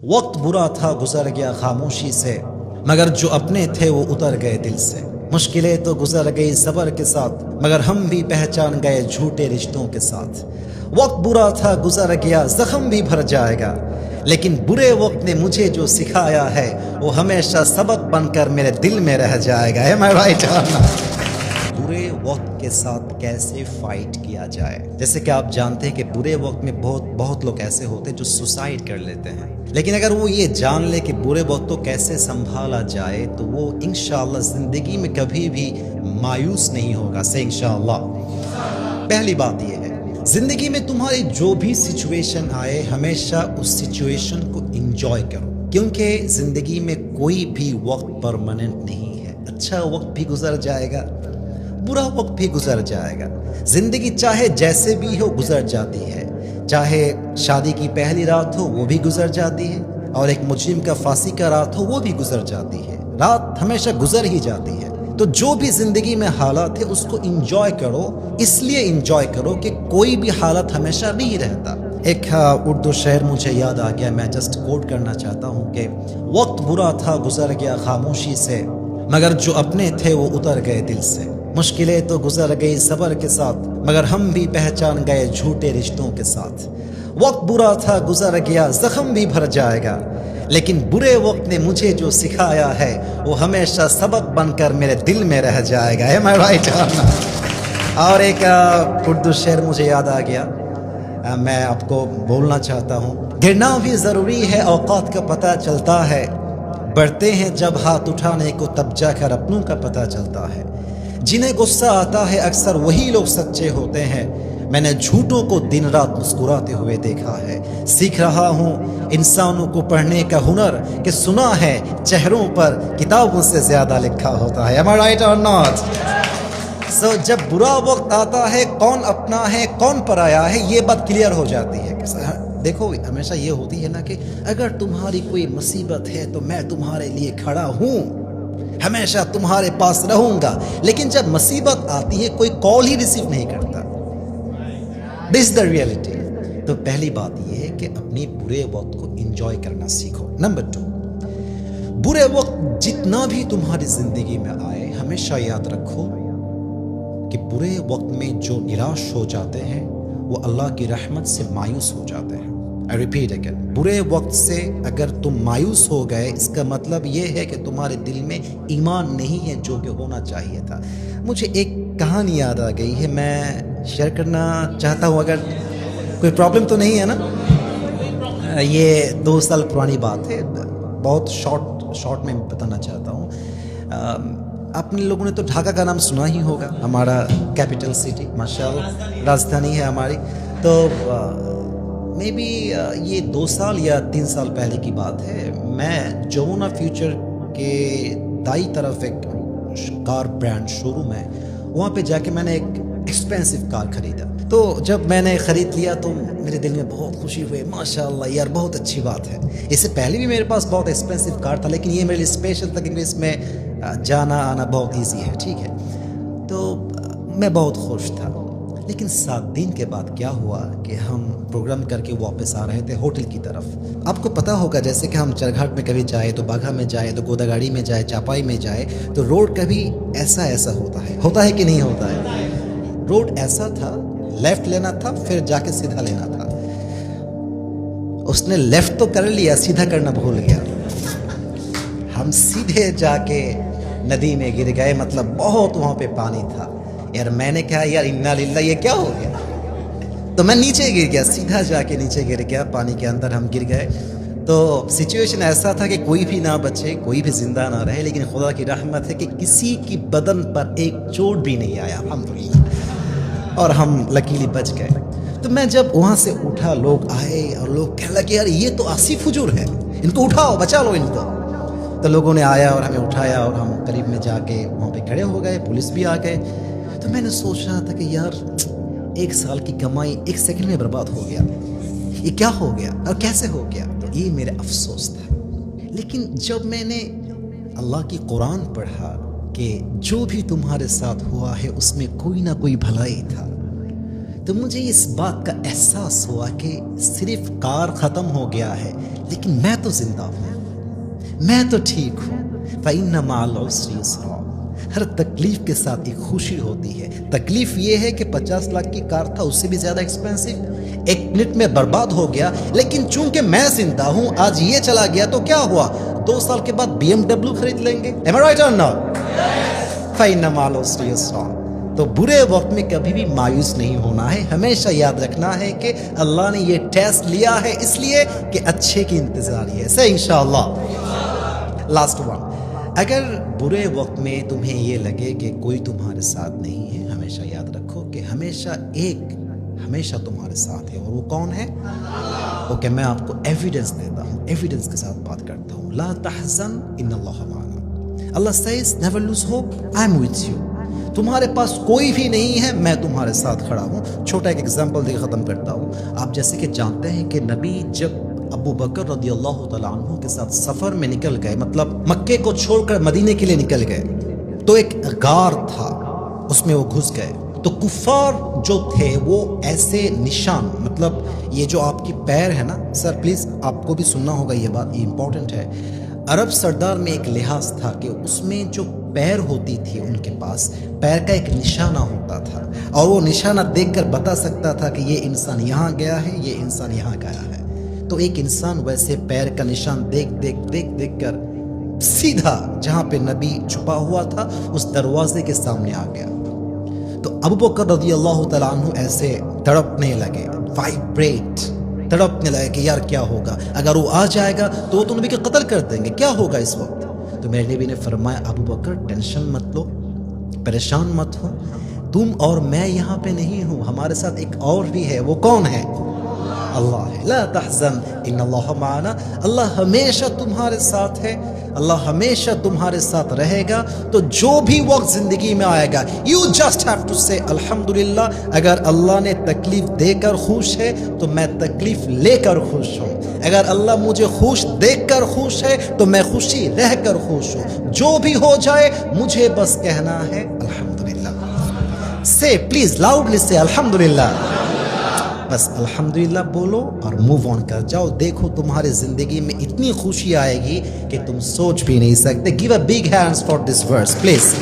وقت برا تھا گزر گیا خاموشی سے، مگر جو اپنے تھے وہ اتر گئے دل سے۔ مشکلیں تو گزر گئی صبر کے ساتھ، مگر ہم بھی پہچان گئے جھوٹے رشتوں کے ساتھ۔ وقت برا تھا گزر گیا زخم بھی بھر جائے گا، لیکن برے وقت نے مجھے جو سکھایا ہے وہ ہمیشہ سبق بن کر میرے دل میں رہ جائے گا۔ Am I right or not؟ برے وقت کے ساتھ کیسے فائٹ کیا جائے؟ جیسے کہ آپ جانتے ہیں کہ برے وقت میں بہت لوگ ایسے ہوتے ہیں جو سوسائڈ کر لیتے ہیں، لیکن اگر وہ یہ جان لے کہ برے وقت کو کیسے سنبھالا جائے تو وہ انشاءاللہ زندگی میں کبھی بھی مایوس نہیں ہوگا۔ سے انشاءاللہ پہلی بات یہ ہے، زندگی میں تمہاری جو بھی سچویشن آئے ہمیشہ اس سچویشن کو انجوائے کرو، کیونکہ زندگی میں کوئی بھی وقت پرماننٹ نہیں ہے۔ اچھا وقت بھی گزر جائے گا، برا وقت بھی گزر جائے گا۔ زندگی چاہے جیسے بھی ہو گزر جاتی ہے، چاہے شادی کی پہلی رات ہو وہ بھی گزر جاتی ہے، اور ایک مجرم کا پھانسی کا رات ہو وہ بھی گزر جاتی ہے۔ رات ہمیشہ گزر ہی جاتی ہے۔ تو جو بھی زندگی میں حالات ہے اس کو انجوائے کرو، اس لیے انجوائے کرو کہ کوئی بھی حالت ہمیشہ نہیں رہتا۔ ایک اردو شعر مجھے یاد آ گیا، میں جسٹ کوٹ کرنا چاہتا ہوں کہ وقت برا تھا گزر گیا خاموشی سے، مگر جو اپنے تھے وہ اتر گئے دل سے۔ مشکلیں تو گزر گئی صبر کے ساتھ، مگر ہم بھی پہچان گئے جھوٹے رشتوں کے ساتھ۔ وقت برا تھا گزر گیا زخم بھی بھر جائے گا، لیکن برے وقت نے مجھے جو سکھایا ہے وہ ہمیشہ سبق بن کر میرے دل میں رہ جائے گا۔ Am I right or not؟ اور ایک اردو شعر مجھے یاد آ گیا، میں آپ کو بولنا چاہتا ہوں۔ گرنا بھی ضروری ہے، اوقات کا پتہ چلتا ہے، بڑھتے ہیں جب ہاتھ اٹھانے کو تب جا کر اپنوں کا پتہ چلتا ہے۔ جنہیں غصہ آتا ہے اکثر وہی لوگ سچے ہوتے ہیں، میں نے جھوٹوں کو دن رات مسکراتے ہوئے دیکھا ہے۔ سیکھ رہا ہوں انسانوں کو پڑھنے کا ہنر، کہ سنا ہے چہروں پر کتابوں سے زیادہ لکھا ہوتا ہے۔ Am I right or not؟ جب برا وقت آتا ہے کون اپنا ہے کون پرایا ہے یہ بات کلیئر ہو جاتی ہے۔ دیکھو ہمیشہ یہ ہوتی ہے نا کہ اگر تمہاری کوئی مصیبت ہے تو میں تمہارے لیے کھڑا ہوں، ہمیشہ تمہارے پاس رہوں گا، لیکن جب مصیبت آتی ہے کوئی کال ہی ریسیو نہیں کرتا۔ This is the reality۔ تو پہلی بات یہ ہے کہ اپنی برے وقت کو انجوائے کرنا سیکھو۔ نمبر 2، برے وقت جتنا بھی تمہاری زندگی میں آئے ہمیشہ یاد رکھو کہ برے وقت میں جو نراش ہو جاتے ہیں وہ اللہ کی رحمت سے مایوس ہو جاتے ہیں۔ I repeat again، برے وقت سے اگر تم مایوس ہو گئے اس کا مطلب یہ ہے کہ تمہارے دل میں ایمان نہیں ہے جو کہ ہونا چاہیے تھا۔ مجھے ایک کہانی یاد آ گئی ہے، میں شیئر کرنا چاہتا ہوں، اگر کوئی پرابلم تو نہیں ہے نا؟ یہ 2 سال پرانی بات ہے، بہت شارٹ میں بتانا چاہتا ہوں۔ اپنے لوگوں نے تو ڈھاکہ کا نام سنا ہی ہوگا، ہمارا کیپٹل سٹی، ماشاءاللہ راجدھانی ہے ہماری۔ تو مے بی یہ 2 سال یا 3 سال پہلے کی بات ہے، میں جمونا فیوچر کے دائیں طرف ایک کار برانڈ شو روم ہے، وہاں پہ جا کے میں نے ایک ایکسپینسو کار خریدا۔ تو جب میں نے خرید لیا تو میرے دل میں بہت خوشی ہوئی، ماشاءاللہ یار بہت اچھی بات ہے۔ اس سے پہلے بھی میرے پاس بہت ایکسپینسو کار تھا، لیکن یہ میرے لیے اسپیشل تھا کیونکہ اس میں جانا آنا بہت ایزی ہے، ٹھیک ہے۔ تو میں بہت خوش تھا، لیکن 7 دن کے بعد کیا ہوا کہ ہم پروگرام کر کے واپس آ رہے تھے ہوٹل کی طرف۔ آپ کو پتہ ہوگا جیسے کہ ہم چرگھاٹ میں کبھی جائے تو باگھا میں جائے تو گوداگاڑی میں جائے چاپائی میں جائے تو روڈ کبھی ایسا ہوتا ہے کہ نہیں ہوتا ہے؟ روڈ ایسا تھا، لیفٹ لینا تھا پھر جا کے سیدھا لینا تھا۔ اس نے لیفٹ تو کر لیا، سیدھا کرنا بھول گیا۔ ہم سیدھے جا کے ندی میں گر گئے، مطلب بہت وہاں پہ پانی تھا۔ یار میں نے کہا یار انا للہ یہ کیا ہو گیا، تو میں نیچے گر گیا، سیدھا جا کے نیچے گر گیا، پانی کے اندر ہم گر گئے۔ تو سچویشن ایسا تھا کہ کوئی بھی نہ بچے، کوئی بھی زندہ نہ رہے، لیکن خدا کی رحمت ہے کہ کسی کی بدن پر ایک چوٹ بھی نہیں آیا الحمدللہ، اور ہم لکیلی بچ گئے۔ تو میں جب وہاں سے اٹھا، لوگ آئے اور لوگ کہنے لگے یار یہ تو آصف حجور ہے، ان کو اٹھاؤ بچا لو ان کو۔ تو لوگوں نے آیا اور ہمیں اٹھایا اور ہم قریب میں جا کے وہاں پہ کھڑے ہو گئے، پولیس بھی آ گئے۔ تو میں نے سوچ رہا تھا کہ یار 1 سال کی کمائی 1 سیکنڈ میں برباد ہو گیا، یہ کیا ہو گیا اور کیسے ہو گیا؟ تو یہ میرا افسوس تھا۔ لیکن جب میں نے اللہ کی قرآن پڑھا کہ جو بھی تمہارے ساتھ ہوا ہے اس میں کوئی نہ کوئی بھلائی تھا، تو مجھے اس بات کا احساس ہوا کہ صرف کار ختم ہو گیا ہے لیکن میں تو زندہ ہوں، میں تو ٹھیک ہوں۔ فَإِنَّ مَعَ الْعُسْرِ يُسْرًا، ہر تکلیف کے ساتھ ایک خوشی ہوتی ہے۔ تکلیف یہ ہے کہ 50 لاکھ کی کار تھا، اس سے بھی زیادہ ایکسپینسو، 1 منٹ میں برباد ہو گیا، لیکن چونکہ میں زندہ ہوں، آج یہ چلا گیا تو کیا ہوا، 2 سال کے بعد BMW خرید لیں گے۔ Am I right or not؟ فَإِنَّ مَعَ الْعُسْرِ يُسْرًا۔ تو برے وقت میں کبھی بھی مایوس نہیں ہونا ہے، ہمیشہ یاد رکھنا ہے کہ اللہ نے یہ ٹیسٹ لیا ہے اس لیے کہ اچھے کی انتظاری ہے۔ سے انشاءاللہ۔ لاسٹ ون، اگر برے وقت میں تمہیں یہ لگے کہ کوئی تمہارے ساتھ نہیں ہے، ہمیشہ یاد رکھو کہ ہمیشہ تمہارے ساتھ ہے، اور وہ کون ہے؟ اوکے، میں آپ کو ایویڈنس دیتا ہوں، ایویڈنس کے ساتھ بات کرتا ہوں۔ لا تحزن ان اللہ معنا، Allah says never lose hope, I am with you. تمہارے پاس کوئی بھی نہیں ہے، میں تمہارے ساتھ کھڑا ہوں۔ چھوٹا ایک ایگزامپل دے ختم کرتا ہوں۔ آپ جیسے کہ جانتے ہیں کہ نبی جب ابو بکر رضی اللہ تعالیٰ عنہ کے ساتھ سفر میں نکل گئے، مطلب مکے کو چھوڑ کر مدینے کے لیے نکل گئے، تو ایک غار تھا، اس میں وہ گھس گئے۔ تو کفار جو تھے وہ ایسے نشان، مطلب یہ جو آپ کی پیر ہے نا، سر پلیز آپ کو بھی سننا ہوگا یہ بات، یہ امپورٹنٹ ہے۔ عرب سردار میں ایک لحاظ تھا کہ اس میں جو پیر ہوتی تھی ان کے پاس، پیر کا ایک نشانہ ہوتا تھا، اور وہ نشانہ دیکھ کر بتا سکتا تھا کہ یہ انسان یہاں گیا ہے، یہ انسان یہاں گیا ہے۔ تو ایک انسان ویسے پیر کا نشان دیکھ کر سیدھا جہاں پہ نبی چھپا ہوا تھا اس دروازے کے سامنے آ گیا۔ تو ابو بکر رضی اللہ تعالیٰ عنہ ایسے تڑپنے لگے، تڑپنے لگے کہ یار کیا ہوگا، اگر وہ آ جائے گا تو وہ تو نبی کے قتل کر دیں گے، کیا ہوگا اس وقت۔ تو میرے نبی نے فرمایا ابو بکر ٹینشن مت لو، پریشان مت ہو، تم اور میں یہاں پہ نہیں ہوں، ہمارے ساتھ ایک اور بھی ہے، وہ کون ہے؟ اللہ ہے۔ لا تحزن ان اللہ معنا، اللہ ہمیشہ تمہارے ساتھ ہے، اللہ ہمیشہ تمہارے ساتھ رہے گا۔ تو جو بھی وقت زندگی میں آئے گا، یو جسٹ ہیو ٹو سے الحمدللہ۔ اگر اللہ نے تکلیف دے کر خوش ہے تو میں تکلیف لے کر خوش ہوں، اگر اللہ مجھے خوش دیکھ کر خوش ہے تو میں خوشی رہ کر خوش ہوں۔ جو بھی ہو جائے مجھے بس کہنا ہے الحمدللہ۔ سے پلیز لاؤڈلی سے الحمدللہ، بس الحمدللہ بولو اور موو آن کر جاؤ۔ دیکھو تمہاری زندگی میں اتنی خوشی آئے گی کہ تم سوچ بھی نہیں سکتے۔ Give a big hands for this verse please.